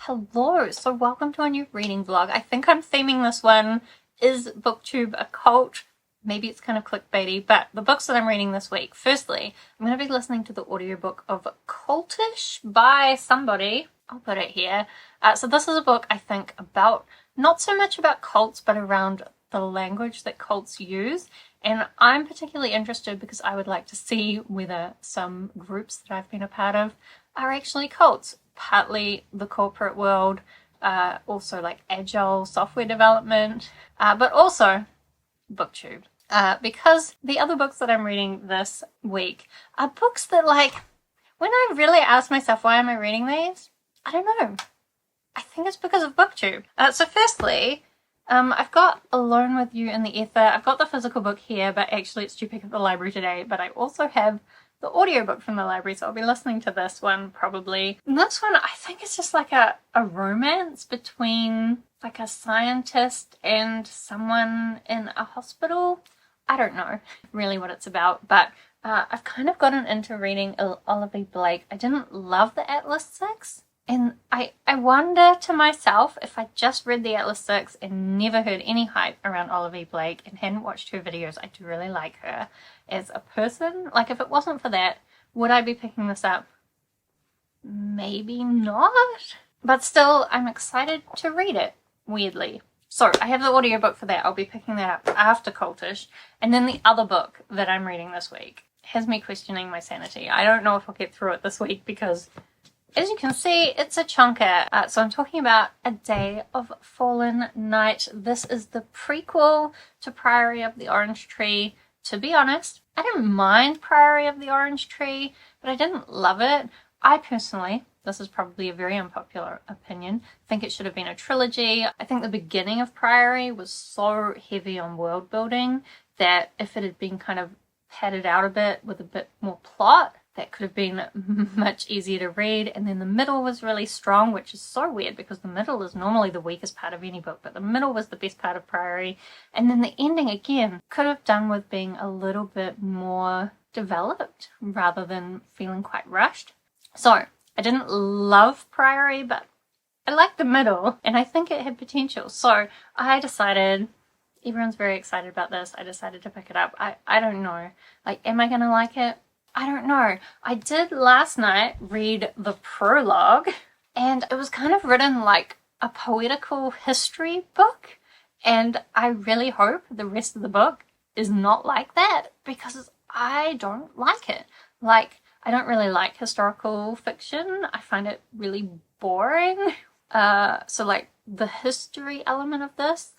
Hello, so welcome to a new reading vlog. I think I'm theming this one, is Booktube a cult? Maybe it's kind of clickbaity, but the books that I'm reading this week. Firstly, I'm going to be listening to the audiobook of Cultish by somebody. I'll put it here. So this is a book, I think, about, not so much about cults, but around the language that cults use. And I'm particularly interested because I would like to see whether some groups that I've been a part of are actually cults. Partly the corporate world, also like agile software development, but also Booktube. Because the other books that I'm reading this week are books that, like, when I really ask myself, why am I reading these? I don't know. I think it's because of Booktube. So firstly, I've got Alone with You in the Ether. I've got the physical book here, but actually it's due pick up at the library today. But I also have the audiobook from the library, so I'll be listening to this one probably. And this one, I think it's just like a romance between like a scientist and someone in a hospital. I don't know really what it's about, but I've kind of gotten into reading Olivie Blake. I didn't love the Atlas 6. And I wonder to myself, if I just read the Atlas 6 and never heard any hype around Olivie Blake and hadn't watched her videos, I do really like her as a person. Like, if it wasn't for that, would I be picking this up? Maybe not. But still, I'm excited to read it, weirdly. So, I have the audiobook for that. I'll be picking that up after Cultish. And then the other book that I'm reading this week has me questioning my sanity. I don't know if I'll get through it this week because, as you can see, it's a chunker. So I'm talking about A Day of Fallen Night. This is the prequel to Priory of the Orange Tree. To be honest, I didn't mind Priory of the Orange Tree, but I didn't love it. I personally, this is probably a very unpopular opinion, think it should have been a trilogy. I think the beginning of Priory was so heavy on world building that if it had been kind of padded out a bit with a bit more plot, that could have been much easier to read. And then the middle was really strong, which is so weird because the middle is normally the weakest part of any book, but the middle was the best part of Priory. And then the ending, again, could have done with being a little bit more developed rather than feeling quite rushed. So I didn't love Priory, but I liked the middle and I think it had potential. So I decided, everyone's very excited about this, I decided to pick it up. I don't know. Like, am I gonna like it? I don't know. I did last night read the prologue and it was kind of written like a poetical history book, and I really hope the rest of the book is not like that because I don't like it. Like, I don't really like historical fiction. I find it really boring. So like the history element of this,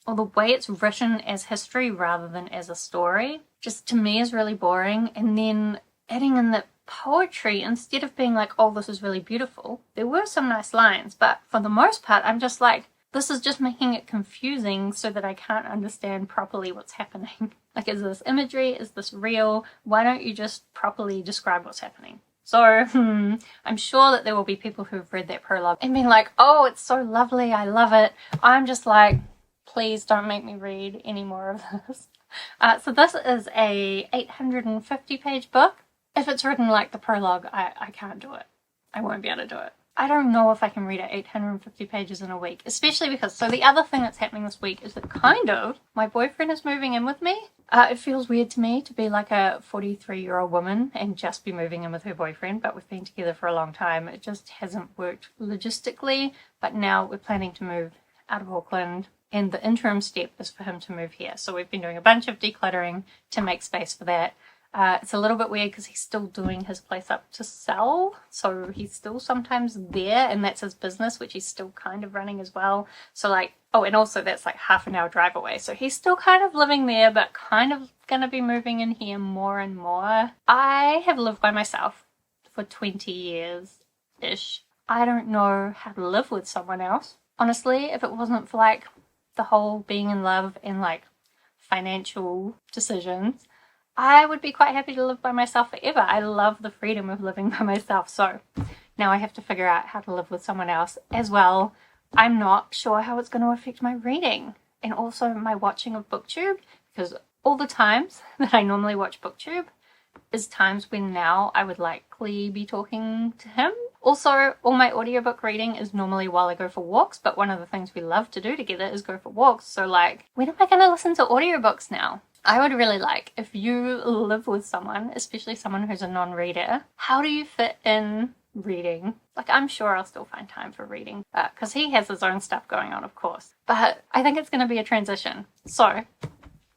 or the way it's written as history rather than as a story, just to me is really boring. And then adding in the poetry, instead of being like, oh, this is really beautiful, there were some nice lines, but for the most part, I'm just like, this is just making it confusing so that I can't understand properly what's happening. Like, is this imagery? Is this real? Why don't you just properly describe what's happening? So, I'm sure that there will be people who've read that prologue and been like, oh, it's so lovely, I love it. I'm just like, please don't make me read any more of this. So this is a 850-page book. If it's written like the prologue, I can't do it. I won't be able to do it. I don't know if I can read it 850 pages in a week, especially because, so the other thing that's happening this week is that kind of my boyfriend is moving in with me. It feels weird to me to be like a 43-year-old woman and just be moving in with her boyfriend, but we've been together for a long time. It just hasn't worked logistically, but now we're planning to move out of Auckland. And the interim step is for him to move here. So we've been doing a bunch of decluttering to make space for that. It's a little bit weird because he's still doing his place up to sell. So he's still sometimes there, and that's his business, which he's still kind of running as well. So like, oh, and also that's like half an hour drive away. So he's still kind of living there, but kind of going to be moving in here more and more. I have lived by myself for 20 years-ish. I don't know how to live with someone else. Honestly, if it wasn't for like the whole being in love and like financial decisions, I would be quite happy to live by myself forever. I love the freedom of living by myself. So now I have to figure out how to live with someone else as well. I'm not sure how it's going to affect my reading and also my watching of Booktube, because all the times that I normally watch Booktube is times when now I would likely be talking to him Also, all my audiobook reading is normally while I go for walks, but one of the things we love to do together is go for walks. So like, when am I going to listen to audiobooks now? I would really like, if you live with someone, especially someone who's a non-reader, how do you fit in reading? Like, I'm sure I'll still find time for reading, because he has his own stuff going on, of course. But I think it's going to be a transition. So,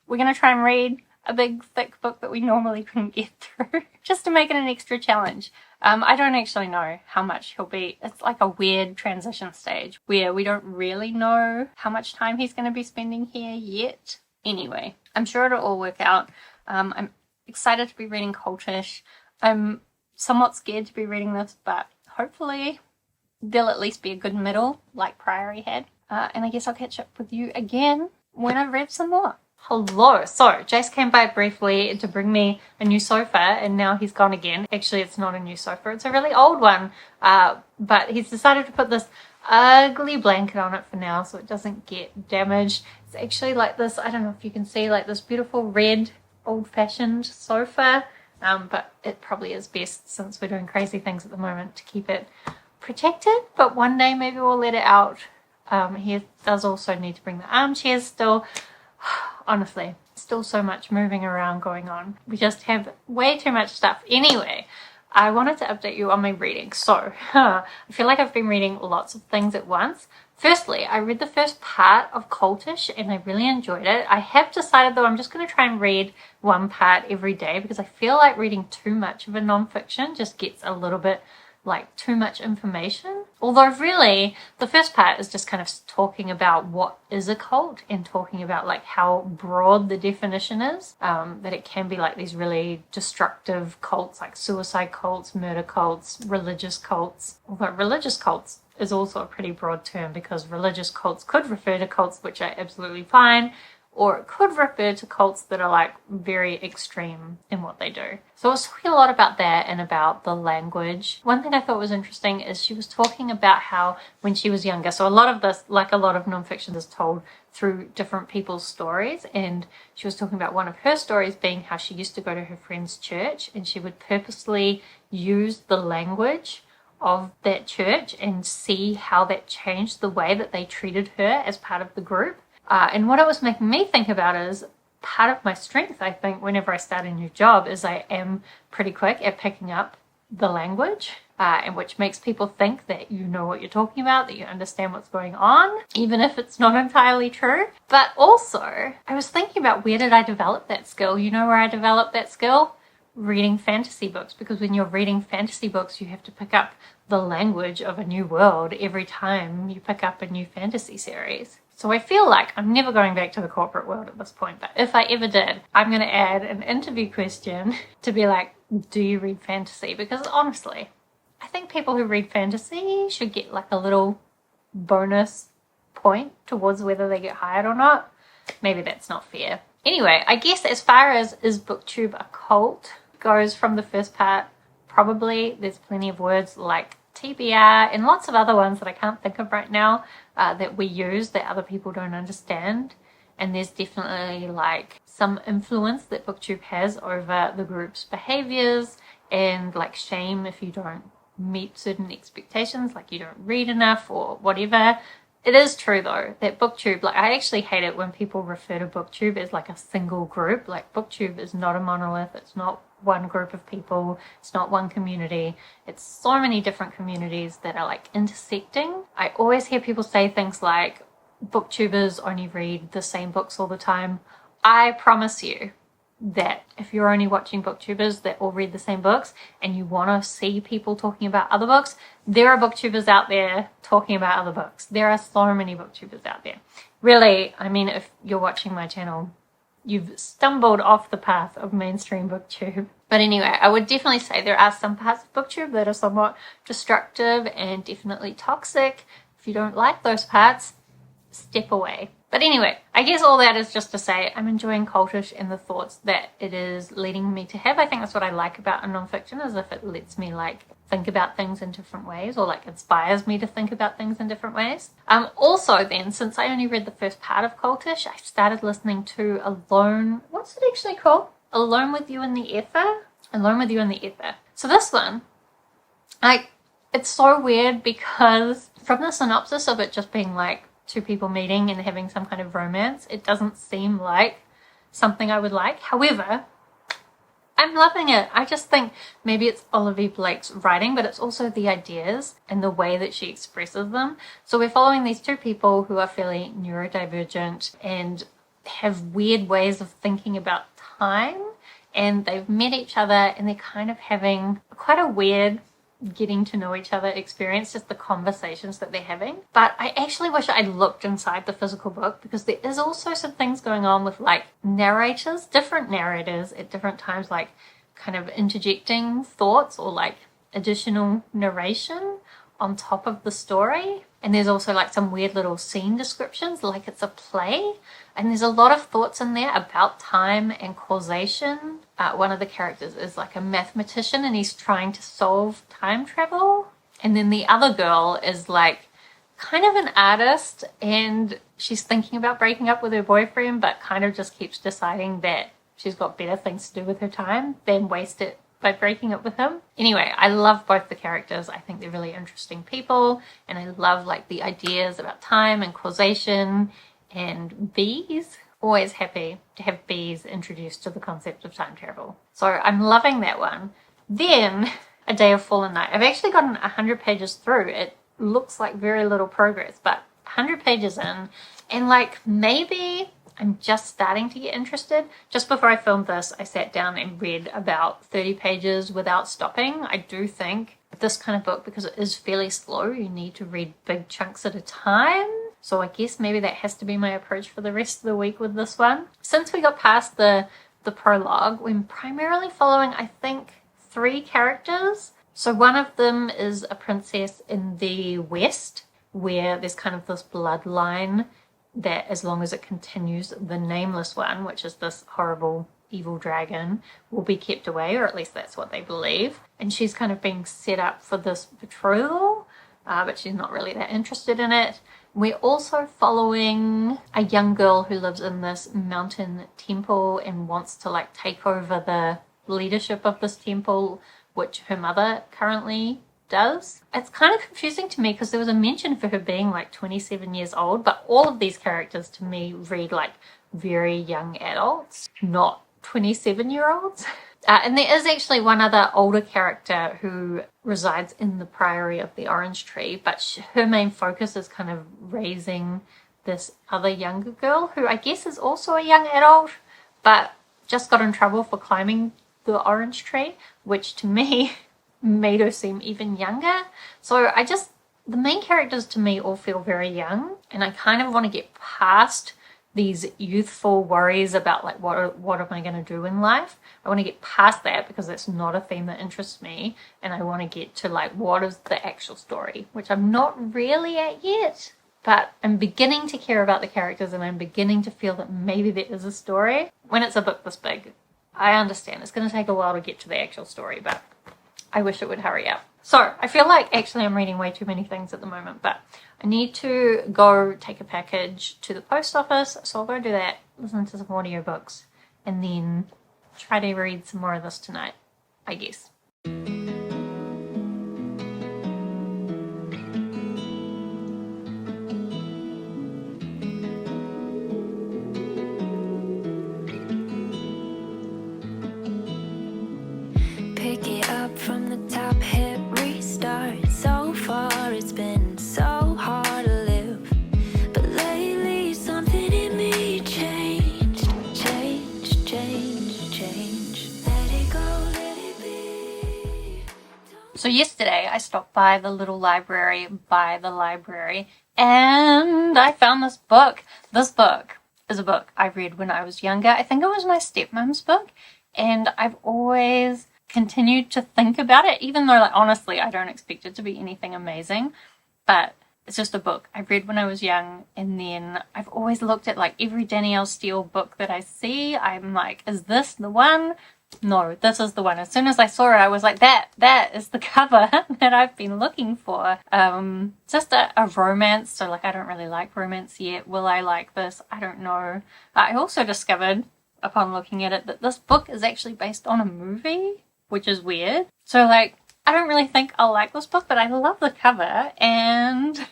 we're going to try and read a big, thick book that we normally couldn't get through, just to make it an extra challenge. I don't actually know how much he'll be. It's like a weird transition stage where we don't really know how much time he's going to be spending here yet. Anyway, I'm sure it'll all work out. I'm excited to be reading Cultish. I'm somewhat scared to be reading this, but hopefully there'll at least be a good middle like Priory had. And I guess I'll catch up with you again when I've read some more. Hello. So Jace came by briefly to bring me a new sofa, and now he's gone again. Actually, it's not a new sofa. It's a really old one. But he's decided to put this ugly blanket on it for now so it doesn't get damaged. It's actually like this, I don't know if you can see, like this beautiful red old-fashioned sofa. But it probably is best, since we're doing crazy things at the moment, to keep it protected. But one day maybe we'll let it out. He does also need to bring the armchairs still. Honestly, still so much moving around going on. We just have way too much stuff. Anyway, I wanted to update you on my reading. So, I feel like I've been reading lots of things at once. Firstly, I read the first part of Cultish and I really enjoyed it. I have decided though I'm just going to try and read one part every day, because I feel like reading too much of a non-fiction just gets a little bit like too much information. Although really the first part is just kind of talking about what is a cult and talking about like how broad the definition is, that it can be like these really destructive cults like suicide cults, murder cults, religious cults. Although religious cults is also a pretty broad term, because religious cults could refer to cults which are absolutely fine, or it could refer to cults that are like very extreme in what they do. So I was talking a lot about that and about the language. One thing I thought was interesting is she was talking about how when she was younger, so a lot of this, like a lot of nonfiction, is told through different people's stories, and she was talking about one of her stories being how she used to go to her friend's church and she would purposely use the language of that church and see how that changed the way that they treated her as part of the group. And what it was making me think about is part of my strength, I think, whenever I start a new job, is I am pretty quick at picking up the language, and which makes people think that you know what you're talking about, that you understand what's going on, even if it's not entirely true. But also, I was thinking about, where did I develop that skill? You know where I developed that skill? Reading fantasy books, because when you're reading fantasy books, you have to pick up the language of a new world every time you pick up a new fantasy series. So I feel like I'm never going back to the corporate world at this point, but if I ever did, I'm going to add an interview question to be like, do you read fantasy? Because honestly, I think people who read fantasy should get like a little bonus point towards whether they get hired or not. Maybe that's not fair. Anyway, I guess as far as is Booktube a cult goes from the first part, probably there's plenty of words like TBR and lots of other ones that I can't think of right now that we use that other people don't understand. And there's definitely like some influence that Booktube has over the group's behaviors, and like shame if you don't meet certain expectations, like you don't read enough or whatever. It is true though that Booktube, like I actually hate it when people refer to Booktube as like a single group. Like Booktube is not a monolith. It's not one group of people. It's not one community. It's so many different communities that are like intersecting. I always hear people say things like booktubers only read the same books all the time. I promise you that if you're only watching booktubers that all read the same books and you want to see people talking about other books, there are booktubers out there talking about other books. There are so many booktubers out there. Really, I mean, if you're watching my channel, you've stumbled off the path of mainstream booktube. But anyway, I would definitely say there are some parts of booktube that are somewhat destructive and definitely toxic. If you don't like those parts, step away. But anyway, I guess all that is just to say I'm enjoying Cultish and the thoughts that it is leading me to have. I think that's what I like about a nonfiction, is if it lets me like think about things in different ways, or like inspires me to think about things in different ways. Also then, since I only read the first part of Cultish, I started listening to what's it actually called? Alone with You in the Ether? Alone with You in the Ether. So this one, It's so weird because from the synopsis of it just being like two people meeting and having some kind of romance, it doesn't seem like something I would like. However, I'm loving it. I just think maybe it's Olivie Blake's writing, but it's also the ideas and the way that she expresses them. So we're following these two people who are fairly neurodivergent and have weird ways of thinking about time, and they've met each other and they're kind of having quite a weird getting to know each other experience, just the conversations that they're having. But I actually wish I'd looked inside the physical book, because there is also some things going on with like narrators, different narrators at different times, like kind of interjecting thoughts or like additional narration on top of the story. And there's also like some weird little scene descriptions like it's a play, and there's a lot of thoughts in there about time and causation. One of the characters is like a mathematician and he's trying to solve time travel, and then the other girl is like kind of an artist and she's thinking about breaking up with her boyfriend, but kind of just keeps deciding that she's got better things to do with her time than waste it by breaking up with him. Anyway, I love both the characters. I think they're really interesting people, and I love like the ideas about time and causation and bees. Always happy to have bees introduced to the concept of time travel. So I'm loving that one. Then A Day of Fallen Night. I've actually gotten 100 pages through. It looks like very little progress, but 100 pages in, and like maybe I'm just starting to get interested. Just before I filmed this, I sat down and read about 30 pages without stopping. I do think this kind of book, because it is fairly slow, you need to read big chunks at a time. So I guess maybe that has to be my approach for the rest of the week with this one. Since we got past the prologue, we're primarily following, I think, 3 characters. So one of them is a princess in the West, where there's kind of this bloodline that, as long as it continues, the Nameless One, which is this horrible evil dragon, will be kept away, or at least that's what they believe. And she's kind of being set up for this betrothal, but she's not really that interested in it. We're also following a young girl who lives in this mountain temple and wants to like take over the leadership of this temple, which her mother currently does. It's kind of confusing to me because there was a mention for her being like 27 years old, but all of these characters to me read like very young adults, not 27-year-olds. And there is actually one other older character who resides in the Priory of the Orange Tree, but her main focus is kind of raising this other younger girl who I guess is also a young adult, but just got in trouble for climbing the orange tree, which to me made her seem even younger. So the main characters to me all feel very young, and I kind of want to get past these youthful worries about like what am I going to do in life. I want to get past that because that's not a theme that interests me, and I want to get to like what is the actual story, which I'm not really at yet, but I'm beginning to care about the characters and I'm beginning to feel that maybe there is a story. When it's a book this big, I understand it's going to take a while to get to the actual story, but I wish it would hurry up. So I feel like actually I'm reading way too many things at the moment, but I need to go take a package to the post office, so I'll go do that, listen to some audiobooks, and then try to read some more of this tonight, I guess. Pick it up from the top, hit restart. So far it's been so hard to live, but lately something in me changed. Let it go, let it be. So yesterday I stopped by the little library by the library and I found this book. This book is a book I read when I was younger. I think it was my stepmom's book, and I've always continued to think about it, even though like honestly I don't expect it to be anything amazing, but it's just a book I read when I was young. And then I've always looked at like every Danielle Steele book that I see. I'm like, is this the one? No, this is the one. As soon as I saw it, I was like, that is the cover that I've been looking for. Just a romance. So like I don't really like romance yet. Will I like this? I don't know. I also discovered upon looking at it that this book is actually based on a movie, which is weird. So like I don't really think I'll like this book, but I love the cover, and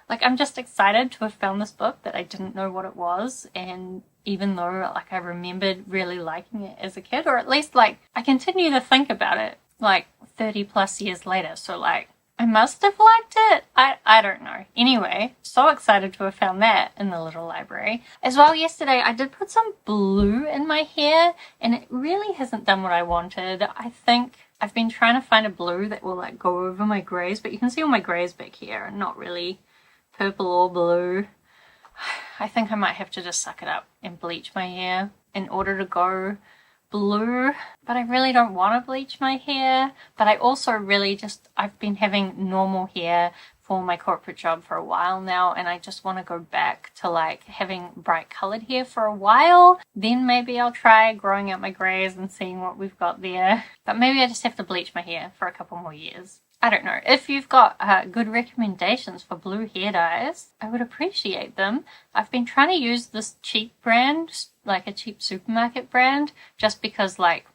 like I'm just excited to have found this book that I didn't know what it was, and even though like I remembered really liking it as a kid, or at least like I continue to think about it like 30 plus years later, so like I must have liked it. I don't know. Anyway, so excited to have found that in the little library. As well, yesterday I did put some blue in my hair, and it really hasn't done what I wanted. I think I've been trying to find a blue that will like go over my greys, but you can see all my greys back here and not really purple or blue. I think I might have to just suck it up and bleach my hair in order to go blue, but I really don't want to bleach my hair. But I also really I've been having normal hair for my corporate job for a while now, and I just want to go back to like having bright colored hair for a while. Then maybe I'll try growing out my greys and seeing what we've got there. But maybe I just have to bleach my hair for a couple more years. I don't know. If you've got good recommendations for blue hair dyes, I would appreciate them. I've been trying to use this cheap brand, like a cheap supermarket brand, just because like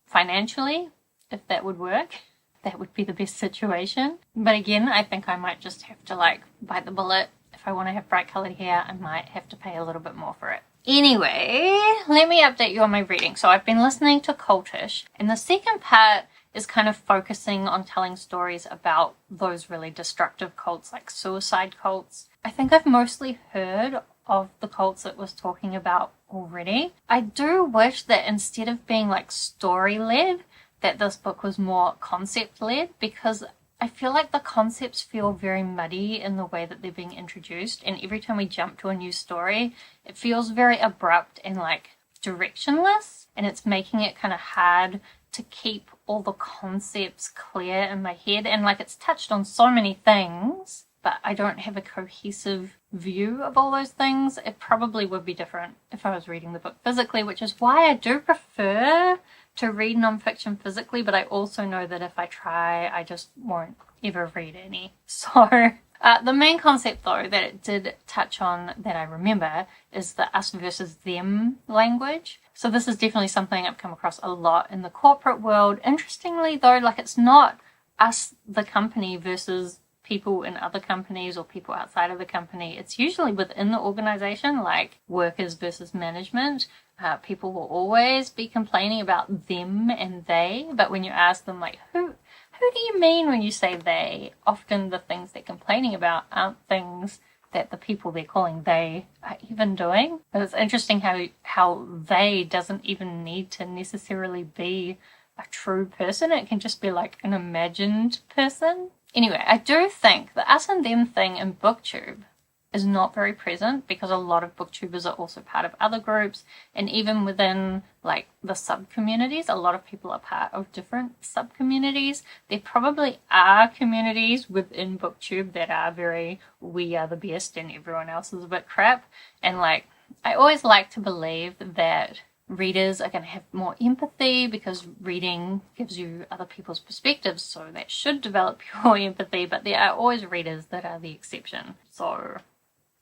financially, if that would work, that would be the best situation. But again, I think I might just have to like bite the bullet. If I want to have bright colored hair, I might have to pay a little bit more for it. Anyway, let me update you on my reading. So I've been listening to Cultish, and the second part is kind of focusing on telling stories about those really destructive cults, like suicide cults. I think I've mostly heard of the cults it was talking about already. I do wish that instead of being like story-led, that this book was more concept-led, because I feel like the concepts feel very muddy in the way that they're being introduced, and every time we jump to a new story, it feels very abrupt and like directionless, and it's making it kind of hard to keep all the concepts clear in my head. And like it's touched on so many things, but I don't have a cohesive view of all those things. It probably would be different if I was reading the book physically, which is why I do prefer to read nonfiction physically, but I also know that if I try, I just won't ever read any. So the main concept though that it did touch on that I remember is the us versus them language. So this is definitely something I've come across a lot in the corporate world. Interestingly though, like it's not us, the company, versus people in other companies or people outside of the company. It's usually within the organization, like workers versus management. People will always be complaining about them and they, but when you ask them like, who do you mean when you say they? Often the things they're complaining about aren't things that the people they're calling they are even doing. But it's interesting how they doesn't even need to necessarily be a true person. It can just be like an imagined person. Anyway, I do think the us and them thing in Booktube is not very present, because a lot of booktubers are also part of other groups, and even within like the sub-communities, a lot of people are part of different sub-communities. There probably are communities within Booktube that are very, we are the best and everyone else is a bit crap, and like I always like to believe that readers are going to have more empathy, because reading gives you other people's perspectives, so that should develop your empathy, but there are always readers that are the exception. So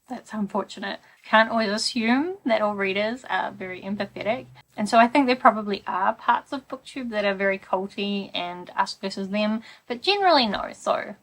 that's unfortunate. Can't always assume that all readers are very empathetic. And so I think there probably are parts of Booktube that are very culty and us versus them, but generally no. So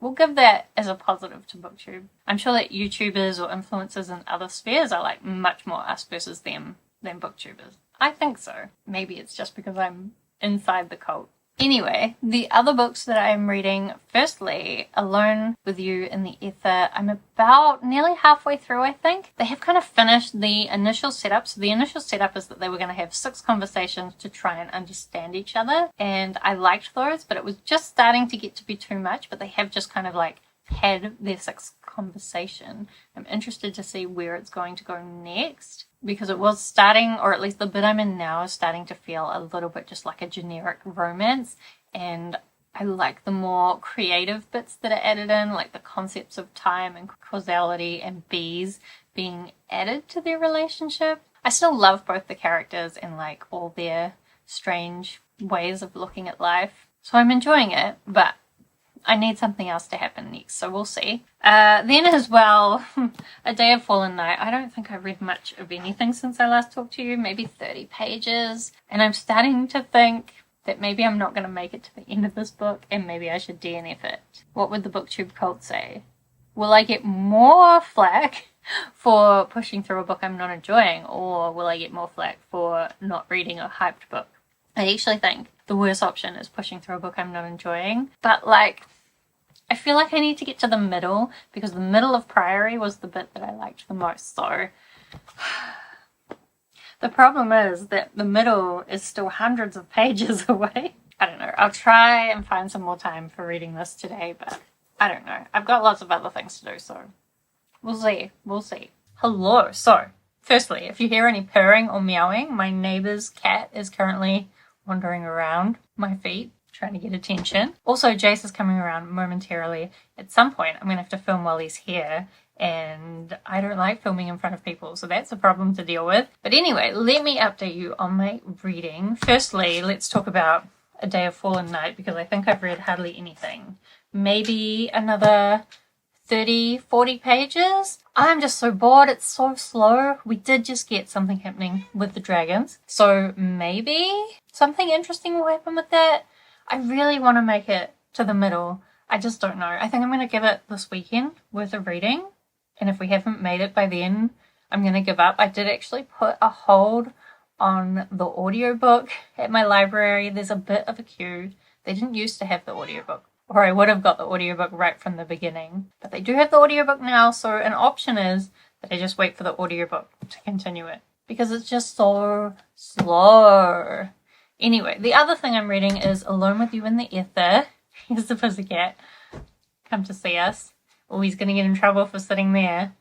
we'll give that as a positive to Booktube. I'm sure that YouTubers or influencers in other spheres are like much more us versus them than Booktubers. I think so. Maybe it's just because I'm inside the cult. Anyway, the other books that I'm reading, firstly, Alone with You in the Ether. I'm about nearly halfway through, I think. They have kind of finished the initial setup. So the initial setup is that they were going to have 6 conversations to try and understand each other. And I liked those, but it was just starting to get to be too much. But they have just kind of like had their 6th conversation. I'm interested to see where it's going to go next, because it was starting, or at least the bit I'm in now is starting to feel a little bit just like a generic romance, and I like the more creative bits that are added in, like the concepts of time and causality and bees being added to their relationship. I still love both the characters and like all their strange ways of looking at life, so I'm enjoying it, but I need something else to happen next, so we'll see. Then as well, A Day of Fallen Night. I don't think I've read much of anything since I last talked to you, maybe 30 pages. And I'm starting to think that maybe I'm not going to make it to the end of this book and maybe I should DNF it. What would the Booktube cult say? Will I get more flack for pushing through a book I'm not enjoying, or will I get more flack for not reading a hyped book? I actually think the worst option is pushing through a book I'm not enjoying, but like, I feel like I need to get to the middle, because the middle of Priory was the bit that I liked the most, so the problem is that the middle is still hundreds of pages away. I don't know, I'll try and find some more time for reading this today, but I don't know. I've got lots of other things to do, so we'll see. Hello. So, firstly, if you hear any purring or meowing, my neighbor's cat is currently wandering around my feet, trying to get attention. Also, Jace is coming around momentarily. At some point, I'm going to have to film while he's here, and I don't like filming in front of people, so that's a problem to deal with. But anyway, let me update you on my reading. Firstly, let's talk about A Day of Fallen Night, because I think I've read hardly anything. Maybe another 30, 40 pages. I'm just so bored. It's so slow. We did just get something happening with the dragons, so maybe something interesting will happen with that. I really want to make it to the middle. I just don't know. I think I'm going to give it this weekend worth of reading, and if we haven't made it by then, I'm going to give up. I did actually put a hold on the audiobook at my library. There's a bit of a queue. They didn't used to have the audiobook, or I would have got the audiobook right from the beginning. But they do have the audiobook now, so an option is that I just wait for the audiobook to continue it, because it's just so slow. Anyway, the other thing I'm reading is Alone with You in the Ether. Here's the pussycat. Come to see us. Oh, he's going to get in trouble for sitting there.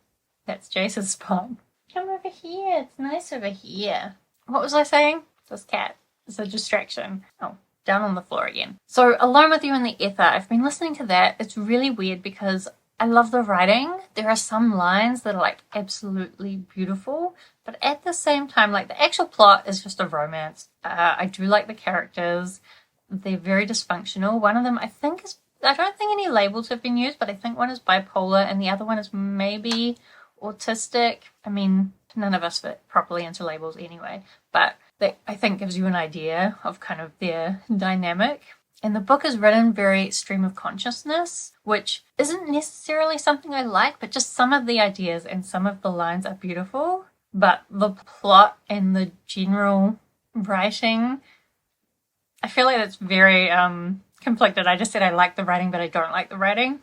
That's Jace's spot. Come over here. It's nice over here. What was I saying? This cat is a distraction. Oh, down on the floor again. So, Alone with You in the Ether. I've been listening to that. It's really weird because I love the writing. There are some lines that are like absolutely beautiful, but at the same time, like the actual plot is just a romance. I do like the characters. They're very dysfunctional. One of them, I think, is, I don't think any labels have been used, but I think one is bipolar and the other one is maybe autistic. I mean, none of us fit properly into labels anyway, but that I think gives you an idea of kind of their dynamic. And the book is written very stream of consciousness, which isn't necessarily something I like, but just some of the ideas and some of the lines are beautiful. But the plot and the general writing, I feel like it's very conflicted. I just said I like the writing, but I don't like the writing.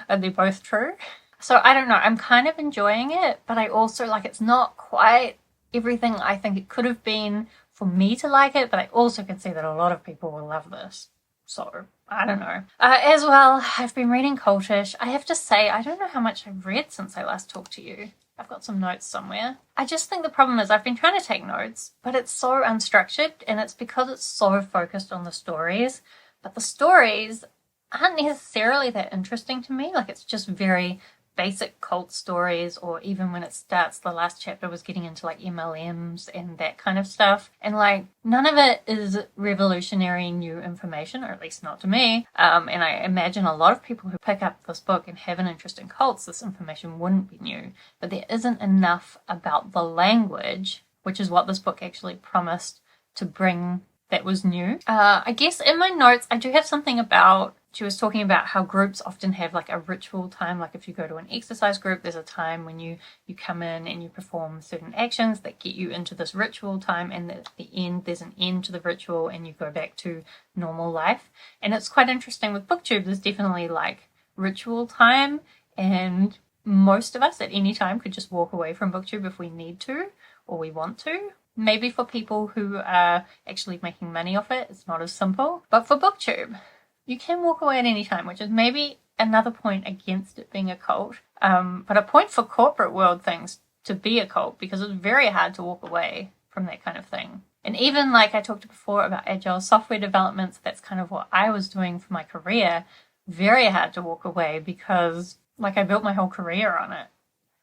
They're both true. So I don't know. I'm kind of enjoying it, but I also like it's not quite everything I think it could have been for me to like it, but I also can see that a lot of people will love this. So, I don't know. As well, I've been reading Cultish. I have to say, I don't know how much I've read since I last talked to you. I've got some notes somewhere. I just think the problem is I've been trying to take notes, but it's so unstructured, and it's because it's so focused on the stories. But the stories aren't necessarily that interesting to me. Like, it's just very basic cult stories, or even when it starts, the last chapter was getting into like MLMs and that kind of stuff, and like none of it is revolutionary new information, or at least not to me. And I imagine a lot of people who pick up this book and have an interest in cults, this information wouldn't be new, but there isn't enough about the language, which is what this book actually promised to bring, that was new. I guess in my notes I do have something about, she was talking about how groups often have like a ritual time. Like if you go to an exercise group, there's a time when you come in and you perform certain actions that get you into this ritual time, and at the end there's an end to the ritual and you go back to normal life. And it's quite interesting with Booktube, there's definitely like ritual time, and most of us at any time could just walk away from Booktube if we need to or we want to. Maybe for people who are actually making money off it, it's not as simple. But for Booktube, you can walk away at any time, which is maybe another point against it being a cult, but a point for corporate world things to be a cult, because it's very hard to walk away from that kind of thing. And even like I talked before about agile software developments, that's kind of what I was doing for my career. Very hard to walk away because like I built my whole career on it.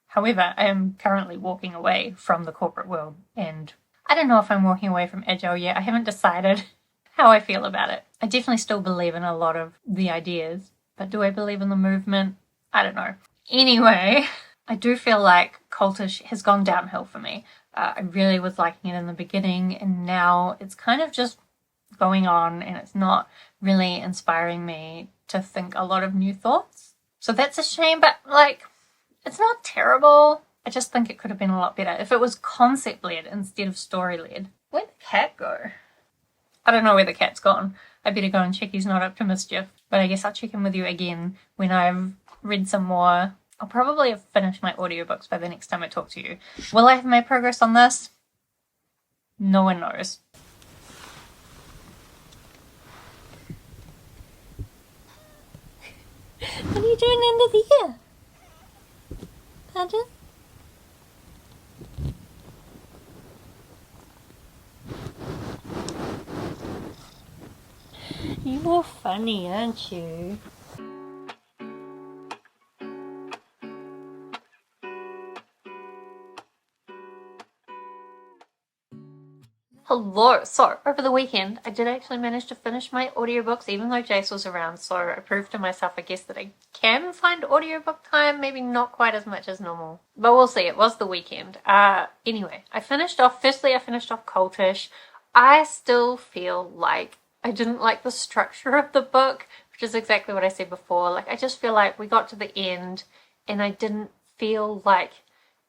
However, I am currently walking away from the corporate world, and I don't know if I'm walking away from agile yet. I haven't decided how I feel about it. I definitely still believe in a lot of the ideas, but do I believe in the movement? I don't know. Anyway, I do feel like Cultish has gone downhill for me. I really was liking it in the beginning, and now it's kind of just going on, and it's not really inspiring me to think a lot of new thoughts. So that's a shame, but like, it's not terrible. I just think it could have been a lot better if it was concept-led instead of story-led. Where'd the cat go? I don't know where the cat's gone. I better go and check he's not up to mischief. But I guess I'll check in with you again when I've read some more. I'll probably have finished my audiobooks by the next time I talk to you. Will I have made progress on this? No one knows. What are you doing under the ear? Pardon? You're funny, aren't you? Hello! So, over the weekend, I did actually manage to finish my audiobooks even though Jace was around, so I proved to myself, I guess, that I can find audiobook time, maybe not quite as much as normal. But we'll see, it was the weekend. Anyway, I finished off Cultish. I still feel like I didn't like the structure of the book, which is exactly what I said before. Like, I just feel like we got to the end and I didn't feel like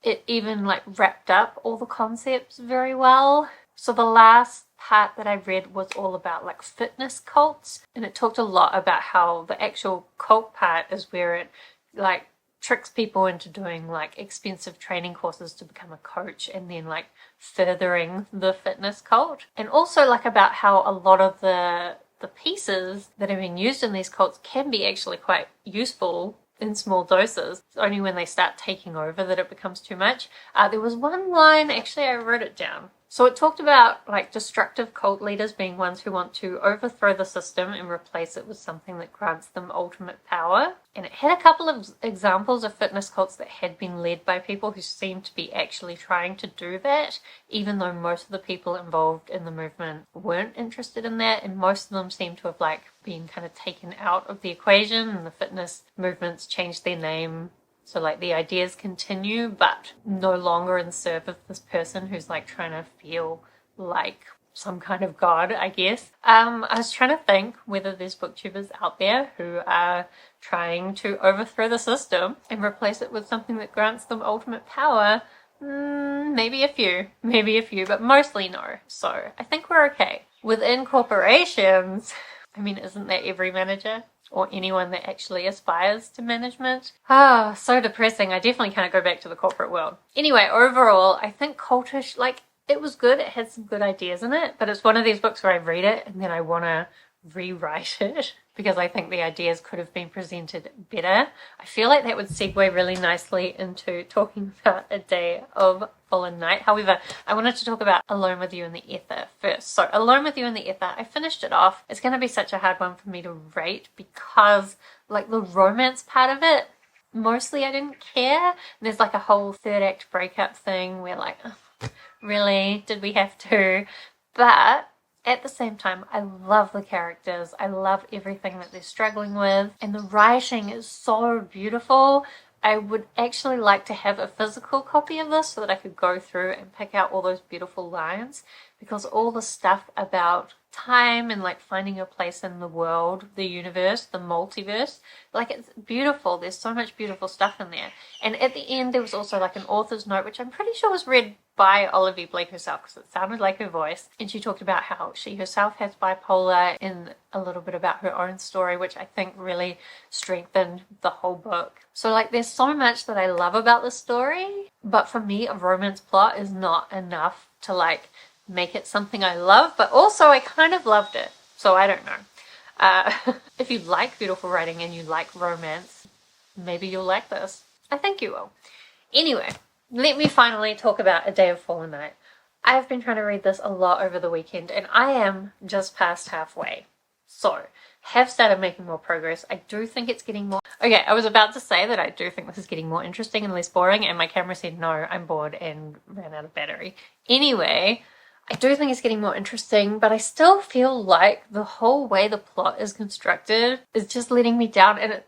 it even like wrapped up all the concepts very well. So the last part that I read was all about like fitness cults, and it talked a lot about how the actual cult part is where it like tricks people into doing like expensive training courses to become a coach and then like furthering the fitness cult. And also like about how a lot of the pieces that are being used in these cults can be actually quite useful in small doses. It's only when they start taking over that it becomes too much. There was one line, actually I wrote it down. So it talked about like destructive cult leaders being ones who want to overthrow the system and replace it with something that grants them ultimate power. And it had a couple of examples of fitness cults that had been led by people who seemed to be actually trying to do that, even though most of the people involved in the movement weren't interested in that, and most of them seemed to have like been kind of taken out of the equation, and the fitness movements changed their name. So like the ideas continue, but no longer in service of this person who's like trying to feel like some kind of god, I guess. I was trying to think whether there's booktubers out there who are trying to overthrow the system and replace it with something that grants them ultimate power. Maybe a few, but mostly no. So I think we're okay. Within corporations, I mean, isn't that every manager? Or anyone that actually aspires to management. So depressing. I definitely can't go back to the corporate world. Anyway, overall, I think Cultish, like, it was good. It had some good ideas in it, but it's one of these books where I read it and then I want to rewrite it because I think the ideas could have been presented better. I feel like that would segue really nicely into talking about A Day of Fallen Night. However, I wanted to talk about Alone with You in the Ether first. So Alone with You in the Ether, I finished it off. It's going to be such a hard one for me to rate because like the romance part of it, mostly I didn't care. And there's like a whole third act breakup thing where like, really, did we have to? But at the same time, I love the characters. I love everything that they're struggling with. And the writing is so beautiful. I would actually like to have a physical copy of this so that I could go through and pick out all those beautiful lines, because all the stuff about time and like finding your place in the world, the universe, the multiverse, like it's beautiful. There's so much beautiful stuff in there. And at the end there was also like an author's note, which I'm pretty sure was read by Olivie Blake herself because it sounded like her voice, and she talked about how she herself has bipolar and a little bit about her own story, which I think really strengthened the whole book. So like there's so much that I love about the story, but for me a romance plot is not enough to like make it something I love, but also I kind of loved it, so I don't know. If you like beautiful writing and you like romance, maybe you'll like this. I think you will. Anyway, let me finally talk about A Day of Fallen Night. I've been trying to read this a lot over the weekend and I am just past halfway. So, have started making more progress. I do think it's getting more... Okay, I was about to say that I do think this is getting more interesting and less boring, and my camera said no, I'm bored, and ran out of battery. Anyway, I do think it's getting more interesting, but I still feel like the whole way the plot is constructed is just letting me down, and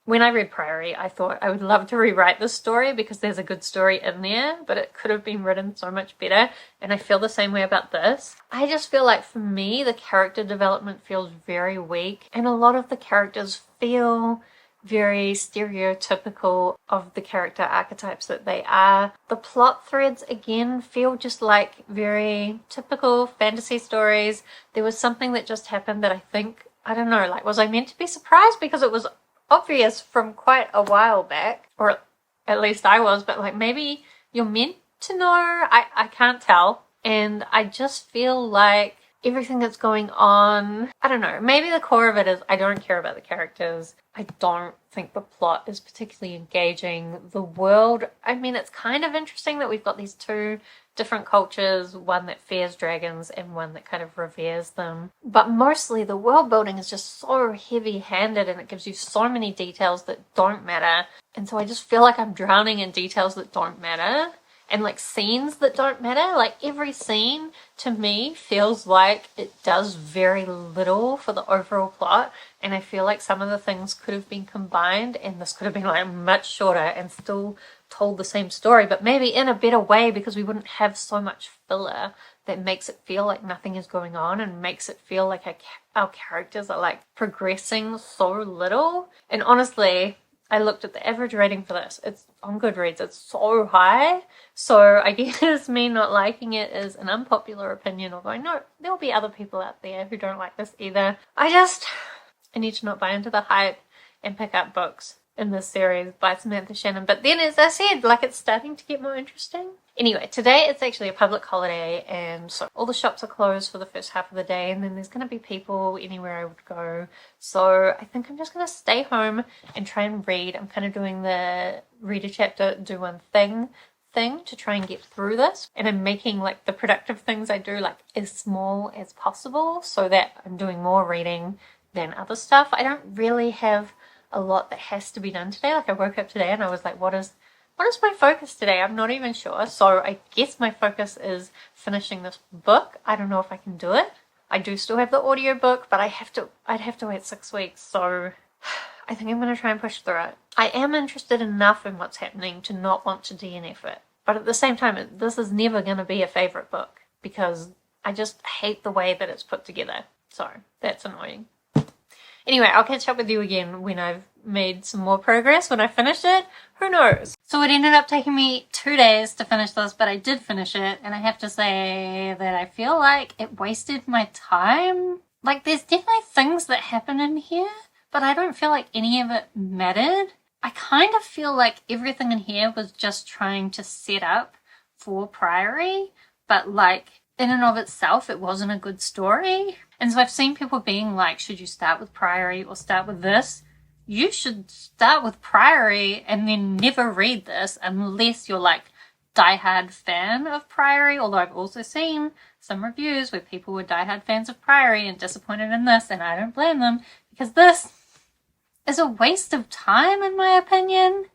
when I read Priory, I thought I would love to rewrite this story because there's a good story in there, but it could have been written so much better, and I feel the same way about this. I just feel like for me, the character development feels very weak, and a lot of the characters feel very stereotypical of the character archetypes that they are. The plot threads, again, feel just like very typical fantasy stories. There was something that just happened that I think, I don't know, like, was I meant to be surprised because it was obvious from quite a while back, or at least I was, but like maybe you're meant to know. I can't tell, and I just feel like everything that's going on, I don't know, maybe the core of it is I don't care about the characters. I don't think the plot is particularly engaging. The world, I mean, it's kind of interesting that we've got these two different cultures, one that fears dragons and one that kind of reveres them. But mostly the world building is just so heavy-handed, and it gives you so many details that don't matter. And so I just feel like I'm drowning in details that don't matter. And like scenes that don't matter. Like every scene to me feels like it does very little for the overall plot, and I feel like some of the things could have been combined and this could have been like much shorter and still told the same story, but maybe in a better way, because we wouldn't have so much filler that makes it feel like nothing is going on and makes it feel like our characters are like progressing so little. And honestly, I looked at the average rating for this. It's on Goodreads. It's so high. So I guess me not liking it is an unpopular opinion, although I know there'll be other people out there who don't like this either. I need to not buy into the hype and pick up books in this series by Samantha Shannon. But then, as I said, like, it's starting to get more interesting. Anyway, today it's actually a public holiday, and so all the shops are closed for the first half of the day, and then there's going to be people anywhere I would go. So I think I'm just going to stay home and try and read. I'm kind of doing the read a chapter, do one thing to try and get through this, and I'm making like the productive things I do like as small as possible so that I'm doing more reading than other stuff. I don't really have a lot that has to be done today. Like, I woke up today and I was like, what is my focus today? I'm not even sure. So I guess my focus is finishing this book. I don't know if I can do it. I do still have the audiobook, but I'd have to wait 6 weeks. So I think I'm going to try and push through it. I am interested enough in what's happening to not want to DNF it. But at the same time, this is never going to be a favorite book because I just hate the way that it's put together. So that's annoying. Anyway, I'll catch up with you again when I've made some more progress, when I finish it. Who knows? So it ended up taking me 2 days to finish this, but I did finish it, and I have to say that I feel like it wasted my time. Like, there's definitely things that happen in here, but I don't feel like any of it mattered. I kind of feel like everything in here was just trying to set up for Priory, but like, in and of itself, it wasn't a good story. And so I've seen people being like, should you start with Priory or start with this? You should start with Priory and then never read this unless you're like diehard fan of Priory. Although I've also seen some reviews where people were diehard fans of Priory and disappointed in this, and I don't blame them, because this is a waste of time in my opinion.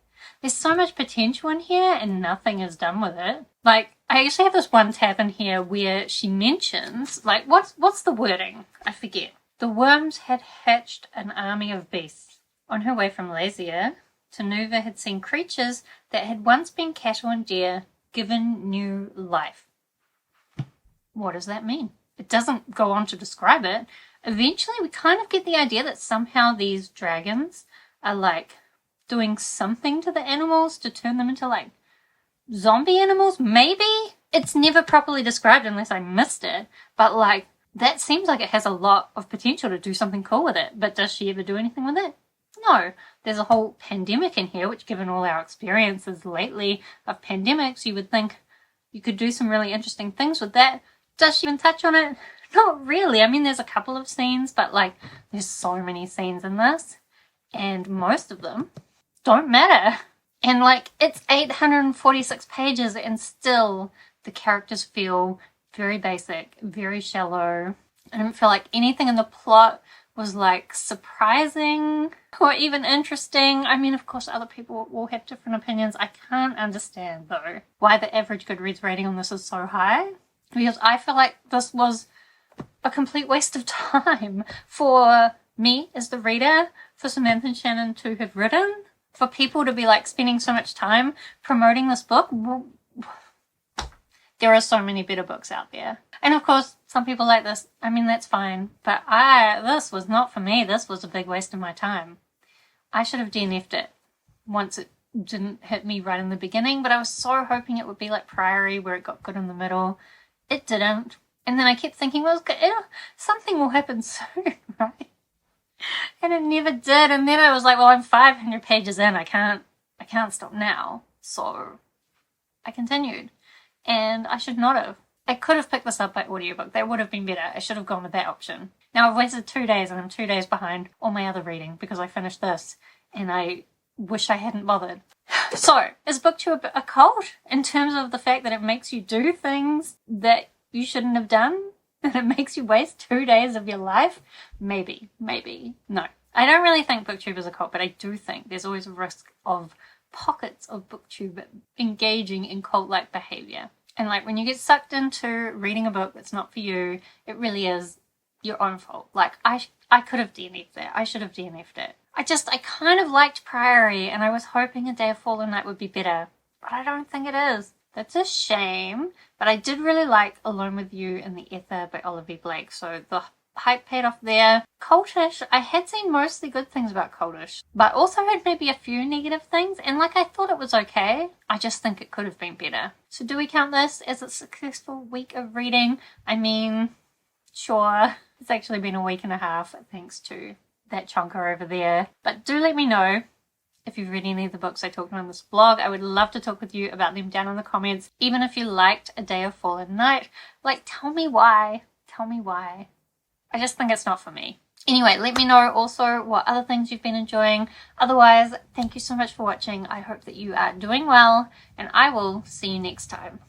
There's so much potential in here and nothing is done with it. Like, I actually have this one tab in here where she mentions, like, what's the wording? I forget. The worms had hatched an army of beasts. On her way from Lazia, Tanuva had seen creatures that had once been cattle and deer given new life. What does that mean? It doesn't go on to describe it. Eventually, we kind of get the idea that somehow these dragons are, like, doing something to the animals to turn them into, like, zombie animals, maybe? It's never properly described unless I missed it, but like, that seems like it has a lot of potential to do something cool with it, but does she ever do anything with it? No. There's a whole pandemic in here, which, given all our experiences lately of pandemics, you would think you could do some really interesting things with that. Does she even touch on it? Not really. I mean, there's a couple of scenes, but like, there's so many scenes in this, and most of them don't matter. And like, it's 846 pages and still the characters feel very basic, very shallow. I don't feel like anything in the plot was like surprising or even interesting. I mean, of course, other people will have different opinions. I can't understand though why the average Goodreads rating on this is so high, because I feel like this was a complete waste of time for me as the reader, for Samantha and Shannon to have written, for people to be like spending so much time promoting this book. There are so many better books out there. And of course, some people like this. I mean, that's fine. But this was not for me. This was a big waste of my time. I should have DNF'd it once it didn't hit me right in the beginning. But I was so hoping it would be like Priory, where it got good in the middle. It didn't. And then I kept thinking, well, something will happen soon, right? And it never did. And then I was like, well, I'm 500 pages in. I can't stop now. So I continued. And I should not have. I could have picked this up by audiobook. That would have been better. I should have gone with that option. Now I've wasted 2 days and I'm 2 days behind all my other reading because I finished this and I wish I hadn't bothered. So, is Booktube a cult in terms of the fact that it makes you do things that you shouldn't have done? That it makes you waste 2 days of your life? Maybe. No. I don't really think Booktube is a cult, but I do think there's always a risk of pockets of Booktube engaging in cult-like behavior. And like when you get sucked into reading a book that's not for you, it really is your own fault. Like I could have DNF'd that. I should have DNF'd it. I kind of liked Priory and I was hoping A Day of Fallen Night would be better, but I don't think it is. That's a shame. But I did really like Alone with You in the Ether by Olivie Blake, so the hype paid off there. Cultish, I had seen mostly good things about Cultish, but also heard maybe a few negative things, and like I thought it was okay. I just think it could have been better. So do we count this as a successful week of reading? I mean, sure. It's actually been a week and a half thanks to that chunker over there. But do let me know if you've read any of the books I talked about on this blog. I would love to talk with you about them down in the comments. Even if you liked A Day of Fallen Night, like tell me why. Tell me why. I just think it's not for me. Anyway, let me know also what other things you've been enjoying. Otherwise, thank you so much for watching. I hope that you are doing well, and I will see you next time.